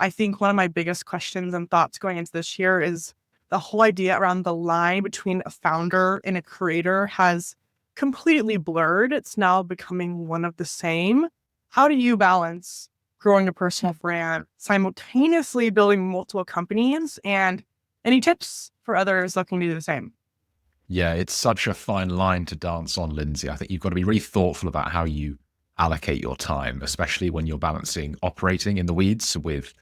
I think one of my biggest questions and thoughts going into this year is the whole idea around the line between a founder and a creator has completely blurred. It's now becoming one of the same. How do you balance growing a personal brand, simultaneously building multiple companies, and any tips for others looking to do the same? Yeah, it's such a fine line to dance on, Lindsay. I think you've got to be really thoughtful about how you allocate your time, especially when you're balancing operating in the weeds with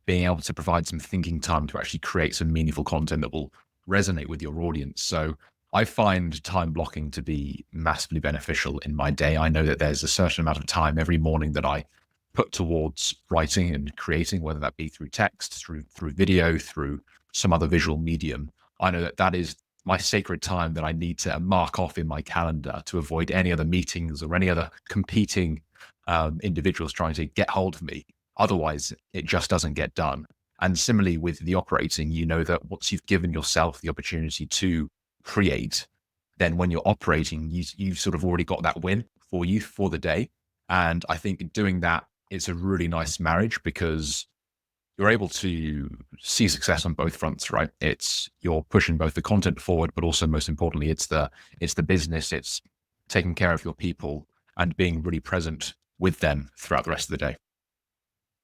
being able to provide some thinking time to actually create some meaningful content that will resonate with your audience. So I find time blocking to be massively beneficial in my day. I know that there's a certain amount of time every morning that I put towards writing and creating, whether that be through text, through video, through some other visual medium. I know that that is my sacred time that I need to mark off in my calendar to avoid any other meetings or any other competing individuals trying to get hold of me. Otherwise, it just doesn't get done. And similarly with the operating, you know that once you've given yourself the opportunity to create, then when you're operating, you've sort of already got that win for you for the day. And I think doing that is a really nice marriage because you're able to see success on both fronts, right? It's you're pushing both the content forward, but also most importantly, it's the business, it's taking care of your people and being really present with them throughout the rest of the day.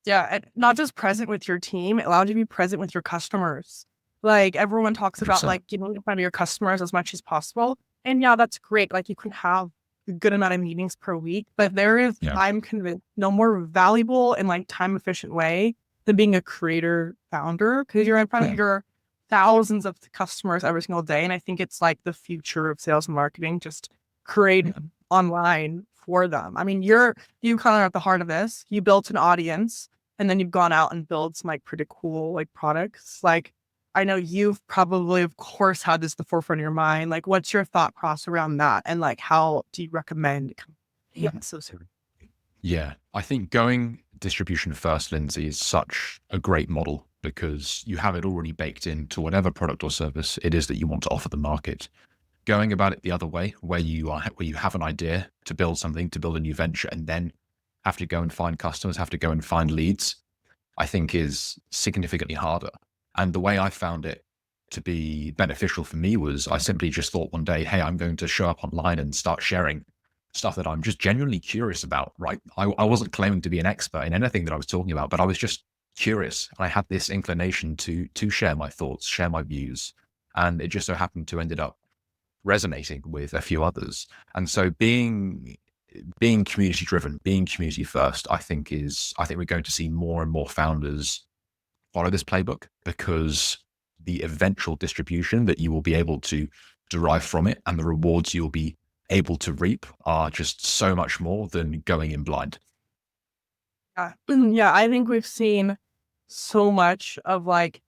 Yeah, and not just present with your team, it allows you to be present with your customers. Like everyone talks about 100%. like getting in front of your customers as much as possible. And yeah, that's great. Like you can have a good amount of meetings per week, but there is, Yeah. I'm convinced, no more valuable and like time efficient way than being a creator founder because you're in front of your thousands of customers every single day. And I think it's like the future of sales and marketing, just create online for them. I mean, you kind of are at the heart of this. You built an audience and then you've gone out and built some like pretty cool like products. Like I know you've probably, of course, had this at the forefront of your mind. Like, what's your thought process around that? And like, how do you recommend? Yeah, so sorry. Yeah. I think going distribution first, Lindsay, is such a great model because you have it already baked into whatever product or service it is that you want to offer the market. Going about it the other way, where you have an idea to build something, to build a new venture, and then have to go and find customers, have to go and find leads, I think is significantly harder. And the way I found it to be beneficial for me was I simply just thought one day, hey, I'm going to show up online and start sharing stuff that I'm just genuinely curious about, right? I wasn't claiming to be an expert in anything that I was talking about, but I was just curious. I had this inclination to share my thoughts, share my views. And it just so happened to ended up resonating with a few others. And so being community driven, being community first, I think we're going to see more and more founders follow this playbook because the eventual distribution that you will be able to derive from it and the rewards you'll be able to reap are just so much more than going in blind. Yeah. Yeah, I think we've seen so much of like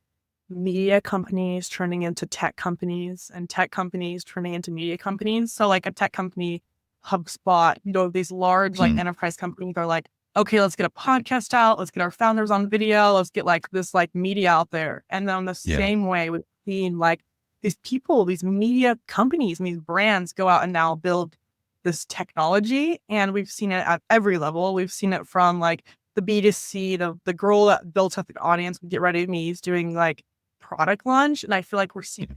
media companies turning into tech companies and tech companies turning into media companies. So like a tech company, HubSpot, these large like Mm, enterprise companies are like, okay, let's get a podcast out. Let's get our founders on video. Let's get like this like media out there. And then the yeah. same way we've seen like these people, these media companies and these brands go out and now build this technology. And we've seen it at every level. We've seen it from like the B2C, the girl that built up the audience with Get Ready With Me is doing like product launch. And I feel like we're seeing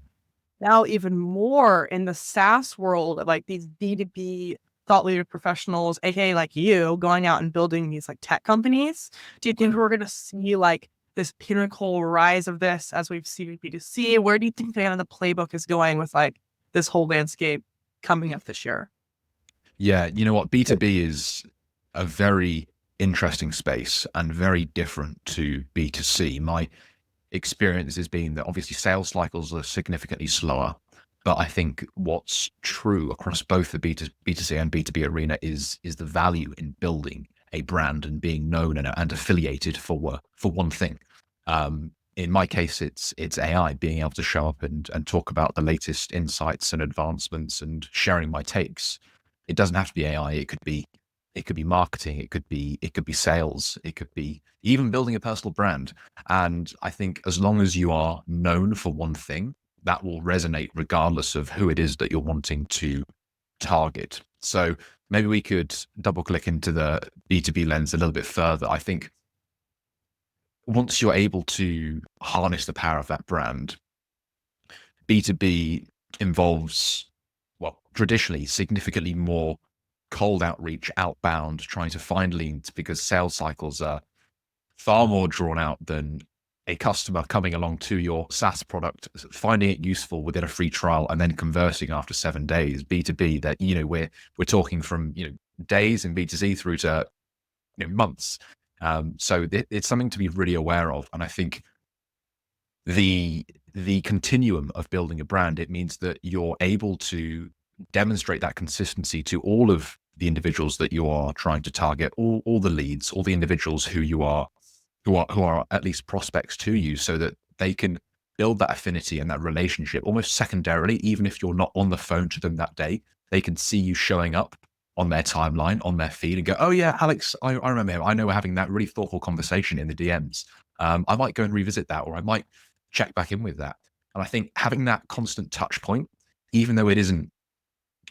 now even more in the SaaS world, like these B2B thought leader professionals, aka like you, going out and building these like tech companies. Do you think we're going to see like this pinnacle rise of this as we've seen in B2C? Where do you think the playbook is going with like this whole landscape coming up this year? Yeah. You know what? B2B is a very interesting space and very different to B2C. My experience has been that obviously sales cycles are significantly slower. But I think what's true across both the B2C and B2B arena is the value in building a brand and being known and affiliated for one thing. In my case, it's AI, being able to show up and talk about the latest insights and advancements and sharing my takes. It doesn't have to be AI. It could be marketing. It could be sales. It could be even building a personal brand. And I think as long as you are known for one thing, that will resonate regardless of who it is that you're wanting to target. So maybe we could double click into the B2B lens a little bit further. I think once you're able to harness the power of that brand, B2B involves, well, traditionally significantly more cold outreach, outbound, trying to find leads, because sales cycles are far more drawn out than a customer coming along to your SaaS product, finding it useful within a free trial and then converting after 7 days. B2B, that, we're talking from, days in B2C through to, months. So it's something to be really aware of. And I think the continuum of building a brand, it means that you're able to demonstrate that consistency to all of the individuals that you are trying to target, all the leads, all the individuals who are at least prospects to you, so that they can build that affinity and that relationship almost secondarily. Even if you're not on the phone to them that day, they can see you showing up on their timeline, on their feed, and go, oh yeah, Alex, I remember him. I know we're having that really thoughtful conversation in the DMs. I might go and revisit that, or I might check back in with that. And I think having that constant touch point, even though it isn't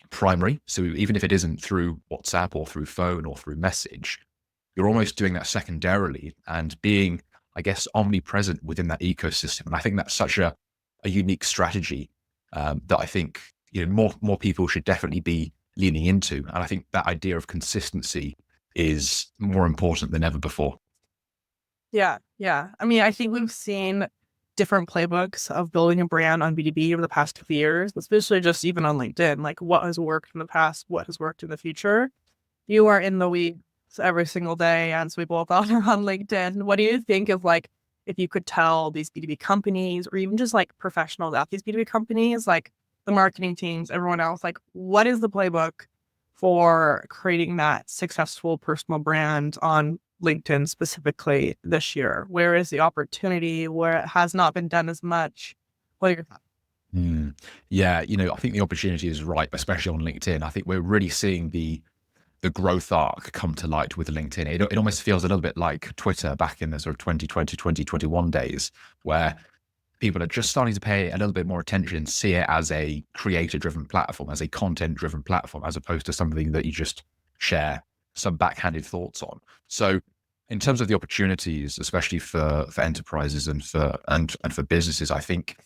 primary, so even if it isn't through WhatsApp or through phone or through message, you're almost doing that secondarily and being, I guess, omnipresent within that ecosystem. And I think that's such a unique strategy that I think, more people should definitely be leaning into. And I think that idea of consistency is more important than ever before. Yeah. Yeah. I mean, I think we've seen different playbooks of building a brand on B2B over the past 2 years, especially just even on LinkedIn, like what has worked in the past, what has worked in the future. You are in the weeds every single day, as we both are on LinkedIn. What do you think of, like, if you could tell these B2B companies, or even just like professionals at these B2B companies, like the marketing teams, everyone else, like, what is the playbook for creating that successful personal brand on LinkedIn specifically this year? Where is the opportunity where it has not been done as much? What are your thoughts? Mm. Yeah, I think the opportunity is right, especially on LinkedIn. I think we're really seeing the growth arc come to light with LinkedIn. It almost feels a little bit like Twitter back in the sort of 2020, 2021 days, where people are just starting to pay a little bit more attention and see it as a creator-driven platform, as a content-driven platform, as opposed to something that you just share some backhanded thoughts on. So in terms of the opportunities, especially for enterprises and for businesses, I think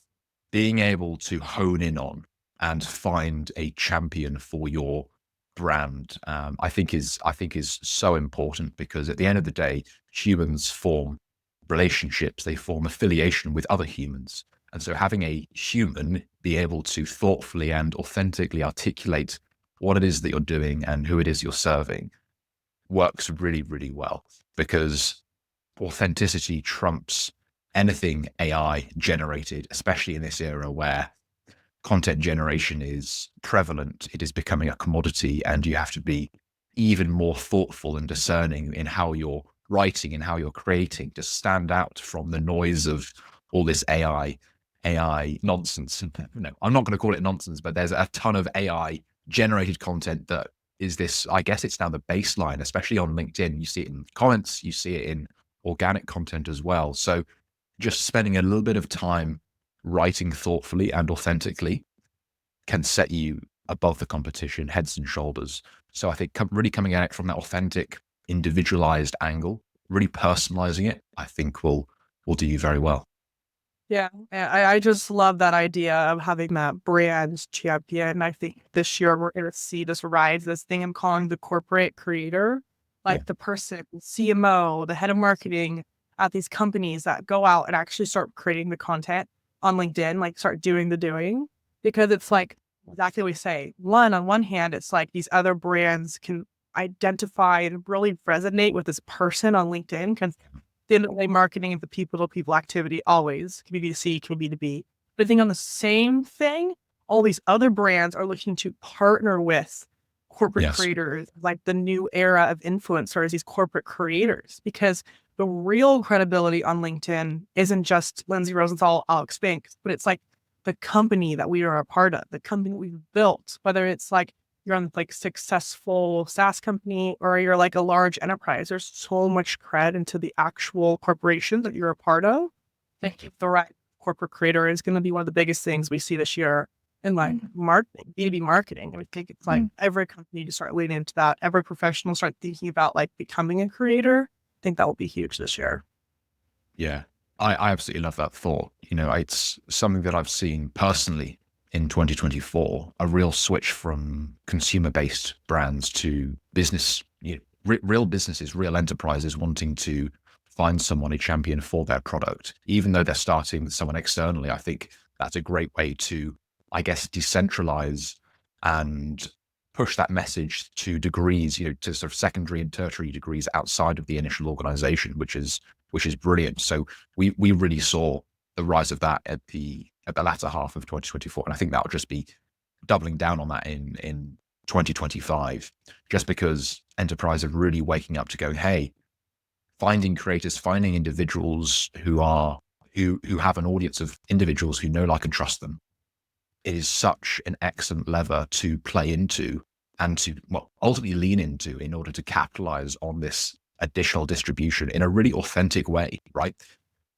being able to hone in on and find a champion for your brand, I think is so important, because at the end of the day, humans form relationships, they form affiliation with other humans. And so having a human be able to thoughtfully and authentically articulate what it is that you're doing and who it is you're serving works really, really well, because authenticity trumps anything AI generated, especially in this era where content generation is prevalent. It is becoming a commodity, and you have to be even more thoughtful and discerning in how you're writing and how you're creating to stand out from the noise of all this AI nonsense. No, I'm not going to call it nonsense, but there's a ton of AI generated content that is this, I guess it's now the baseline, especially on LinkedIn. You see it in comments, you see it in organic content as well. So just spending a little bit of time writing thoughtfully and authentically can set you above the competition, heads and shoulders. So I think really coming at it from that authentic, individualized angle, really personalizing it, I think will do you very well. Yeah, I just love that idea of having that brand champion. I think this year we're going to see this rise, this thing I'm calling the corporate creator, Yeah. like the person, CMO, the head of marketing at these companies that go out and actually start creating the content on LinkedIn, like start doing the doing, because it's like exactly what we say. On one hand, it's like these other brands can identify and really resonate with this person on LinkedIn, because the end of the day, marketing is the people to people activity always, can be B2C, can be B2B. But I think on the same thing, all these other brands are looking to partner with corporate Yes. creators, like the new era of influencers, these corporate creators, because the real credibility on LinkedIn isn't just Lindsay Rosenthal, Alex Spinks, but it's like the company that we are a part of, the company we've built, whether it's like you're on like successful SaaS company or you're like a large enterprise. There's so much cred into the actual corporation that you're a part of. I think the right corporate creator is going to be one of the biggest things we see this year in like marketing, B2B marketing. I think it's like every company to start leaning into that. Every professional start thinking about like becoming a creator. I think that will be huge this year. Yeah, I absolutely love that thought. It's something that I've seen personally in 2024, a real switch from consumer-based brands to business, real businesses, real enterprises wanting to find someone, a champion for their product, even though they're starting with someone externally. I think that's a great way to, I guess, decentralize and push that message to degrees, to sort of secondary and tertiary degrees outside of the initial organization, which is brilliant. So we really saw the rise of that at the latter half of 2024, and I think that will just be doubling down on that in 2025, just because enterprise are really waking up to go, hey, finding creators, finding individuals who have an audience of individuals who know, like, and trust them is such an excellent lever to play into and to, well, ultimately lean into in order to capitalize on this additional distribution in a really authentic way, right?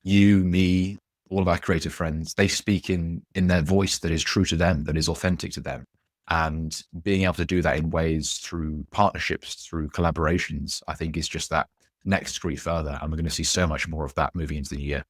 You, me, all of our creative friends, they speak in their voice that is true to them, that is authentic to them. And being able to do that in ways through partnerships, through collaborations, I think is just that next degree further. And we're going to see so much more of that moving into the new year.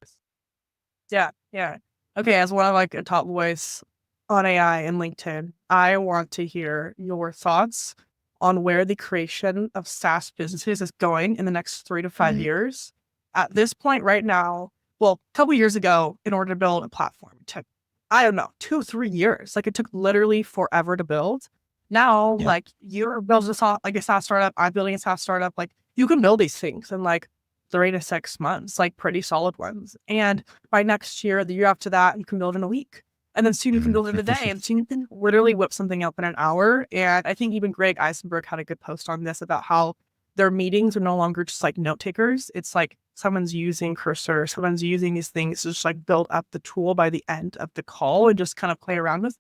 Yeah, yeah. Okay, as one of like a top voice on AI in LinkedIn, I want to hear your thoughts on where the creation of SaaS businesses is going in the next 3 to 5 years. At this point right now, well, a couple years ago, in order to build a platform, it took, I don't know, 2 or 3 years. Like it took literally forever to build. Now, Yeah. like you're building like a SaaS startup, I'm building a SaaS startup. Like you can build these things in like 3 to 6 months, like pretty solid ones. And by next year, the year after that, you can build in a week. And then soon you can build in a day. And soon you can literally whip something up in an hour. And I think even Greg Eisenberg had a good post on this about how their meetings are no longer just like note takers. It's like someone's using Cursor, someone's using these things to just like build up the tool by the end of the call and just kind of play around with.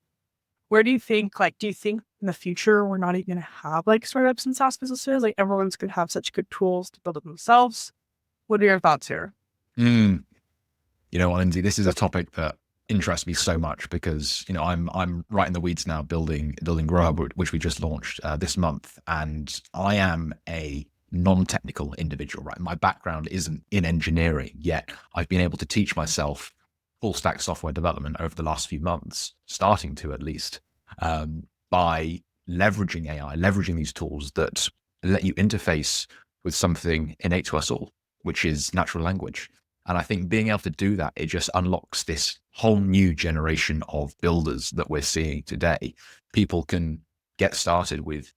Where do you think, like, do you think in the future we're not even going to have like startups and SaaS businesses? Like everyone's going to have such good tools to build it themselves. What are your thoughts here? Mm. You know what, Lindsay, this is a topic that interests me so much because I'm right in the weeds now building Grow Hub, which we just launched this month, and I am a non-technical individual. Right, my background isn't in engineering yet. I've been able to teach myself full stack software development over the last few months, starting to at least, by leveraging AI, leveraging these tools that let you interface with something innate to us all, which is natural language. And I think being able to do that, it just unlocks this whole new generation of builders that we're seeing today. People can get started with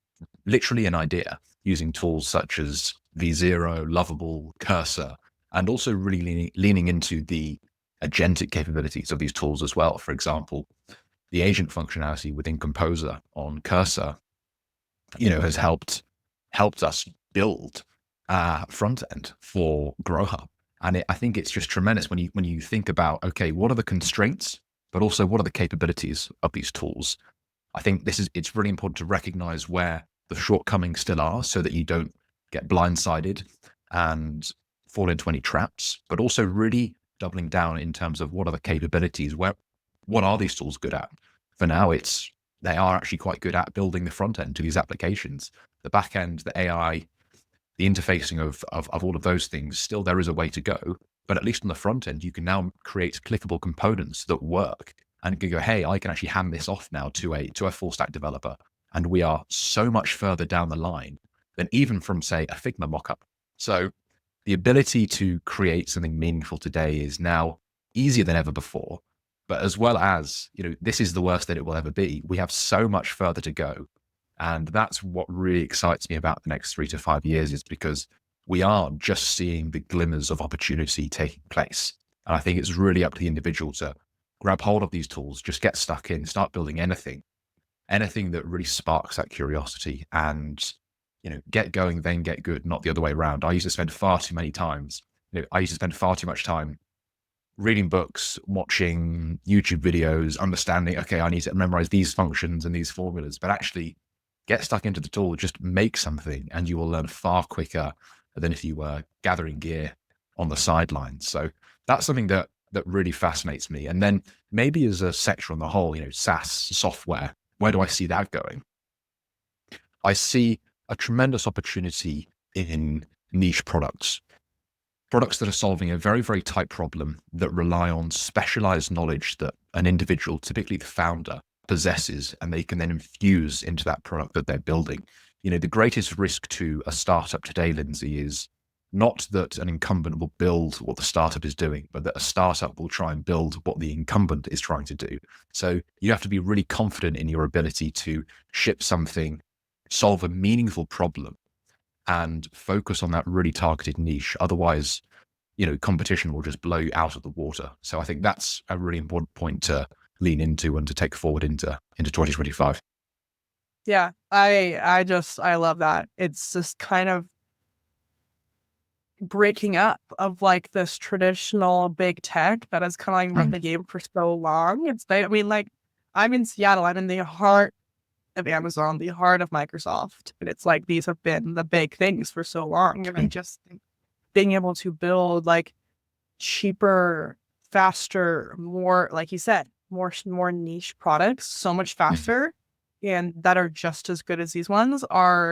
literally an idea using tools such as V0, Lovable, Cursor, and also really leaning into the agentic capabilities of these tools as well. For example, the agent functionality within Composer on Cursor, has helped us build front end for GrowHub. And I think it's just tremendous when you think about, okay, what are the constraints, but also what are the capabilities of these tools? I think it's really important to recognize where the shortcomings still are so that you don't get blindsided and fall into any traps, but also really doubling down in terms of what are the capabilities, what are these tools good at? For now, they are actually quite good at building the front end to these applications. The back end, the AI, the interfacing of all of those things, still there is a way to go. But at least on the front end, you can now create clickable components that work and you can go, hey, I can actually hand this off now to a full stack developer. And we are so much further down the line than even from, say, a Figma mockup. So the ability to create something meaningful today is now easier than ever before. But as well as, this is the worst that it will ever be. We have so much further to go. And that's what really excites me about the next 3 to 5 years, is because we are just seeing the glimmers of opportunity taking place. And I think it's really up to the individual to grab hold of these tools, just get stuck in, start building anything that really sparks that curiosity and, get going, then get good, not the other way around. I used to spend far too many times, I used to spend far too much time reading books, watching YouTube videos, understanding, okay, I need to memorize these functions and these formulas, but actually get stuck into the tool, just make something, and you will learn far quicker than if you were gathering gear on the sidelines. So that's something that really fascinates me. And then maybe as a sector on the whole, SaaS software, where do I see that going? I see a tremendous opportunity in niche products. products that are solving a very, very tight problem that rely on specialized knowledge that an individual, typically the founder, possesses, and they can then infuse into that product that they're building. The greatest risk to a startup today, Lindsay, is not that an incumbent will build what the startup is doing, but that a startup will try and build what the incumbent is trying to do. So you have to be really confident in your ability to ship something, solve a meaningful problem, and focus on that really targeted niche. Otherwise, competition will just blow you out of the water. So I think that's a really important point to lean into and to take forward into 2025. Yeah, I love that. It's just kind of breaking up of like this traditional big tech that has kind of like run the game for so long. I mean, like, I'm in Seattle. I'm in the heart of Amazon, the heart of Microsoft. And it's like these have been the big things for so long. And I just think being able to build like cheaper, faster, more, like you said, more niche products so much faster and that are just as good as these ones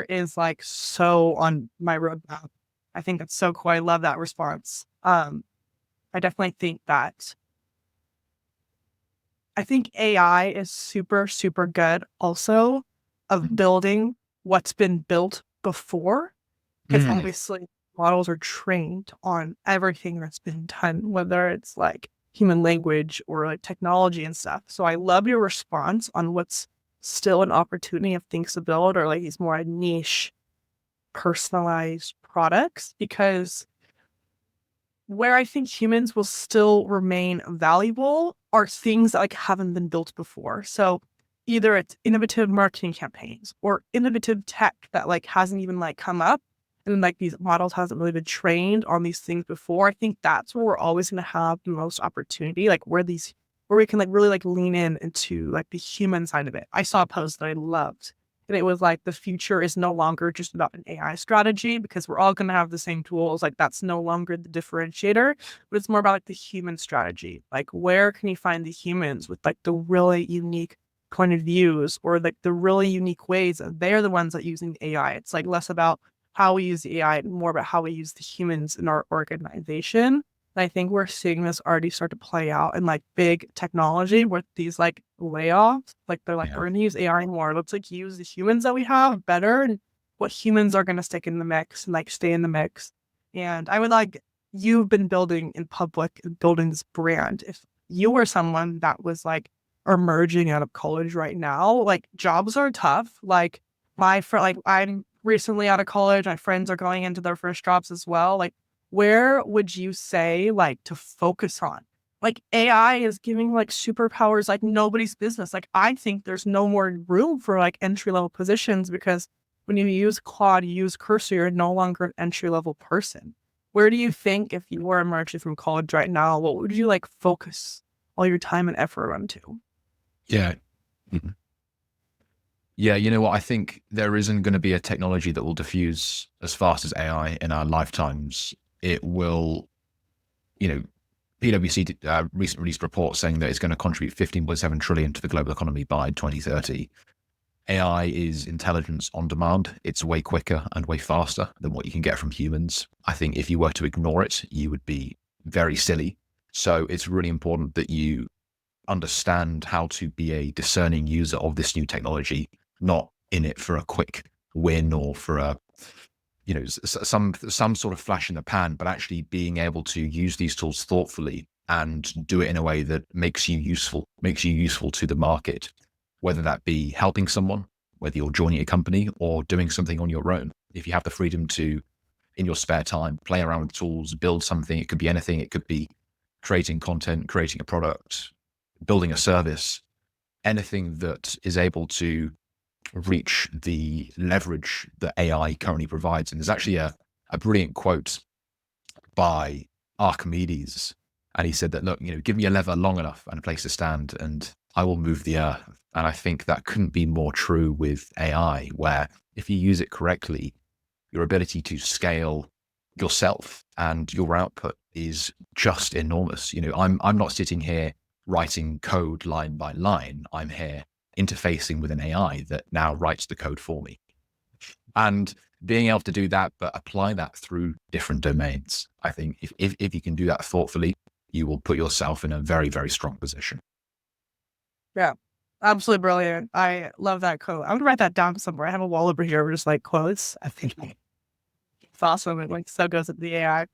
is like so on my roadmap. I think that's so cool. I love that response. I definitely think that I think AI is super, super good also of building what's been built before. Because obviously models are trained on everything that's been done, whether it's like human language or like technology and stuff. So I love your response on what's still an opportunity of things to build or like these more niche, personalized products, because where I think humans will still remain valuable are things that like haven't been built before. So either it's innovative marketing campaigns or innovative tech that like hasn't even like come up and like these models hasn't really been trained on these things before. I think that's where we're always going to have the most opportunity, like where we can like really like lean into like the human side of it. I saw a post that I loved and it was like the future is no longer just about an AI strategy because we're all going to have the same tools. Like that's no longer the differentiator, but it's more about like the human strategy. Like where can you find the humans with like the really unique point of views or like the really unique ways that they're the ones that using the AI. It's like less about how we use the AI and more about how we use the humans in our organization. And I think we're seeing this already start to play out in like big technology with these like layoffs. Like they're like, we're going to use AI more. Let's like use the humans that we have better and what humans are going to stick in the mix and like stay in the mix. And I would like, you've been building in public and building this brand. If you were someone that was like emerging out of college right now, like jobs are tough. Like my friend, like I'm recently out of college, my friends are going into their first jobs as well. Like, where would you say like to focus on? Like AI is giving like superpowers like nobody's business. Like I think there's no more room for like entry level positions because when you use Claude, you use Cursor, you're no longer an entry level person. Where do you think if you were emerging from college right now, what would you like focus all your time and effort onto? Yeah. Mhm. Yeah, you know what? I think there isn't going to be a technology that will diffuse as fast as AI in our lifetimes. It will, you know, PwC recently released a report saying that it's going to contribute 15.7 trillion to the global economy by 2030. AI is intelligence on demand. It's way quicker and way faster than what you can get from humans. I think if you were to ignore it, you would be very silly. So it's really important that you understand how to be a discerning user of this new technology, not in it for a quick win or for a some sort of flash in the pan, but actually being able to use these tools thoughtfully and do it in a way that makes you useful to the market, whether that be helping someone, whether you're joining a company or doing something on your own. If you have the freedom to, in your spare time, play around with tools, build something, it could be anything. It could be creating content, creating a product, building a service, anything that is able to reach the leverage that AI currently provides. And there's actually a brilliant quote by Archimedes. And he said that, look, give me a lever long enough and a place to stand and I will move the earth. And I think that couldn't be more true with AI, where if you use it correctly, your ability to scale yourself and your output is just enormous. I'm not sitting here writing code line by line. I'm here interfacing with an AI that now writes the code for me. And being able to do that, but apply that through different domains, I think if you can do that thoughtfully, you will put yourself in a very, very strong position. Yeah. Absolutely brilliant. I love that quote. I'm gonna write that down somewhere. I have a wall over here with just like quotes. I think it's awesome. It like so goes with the AI.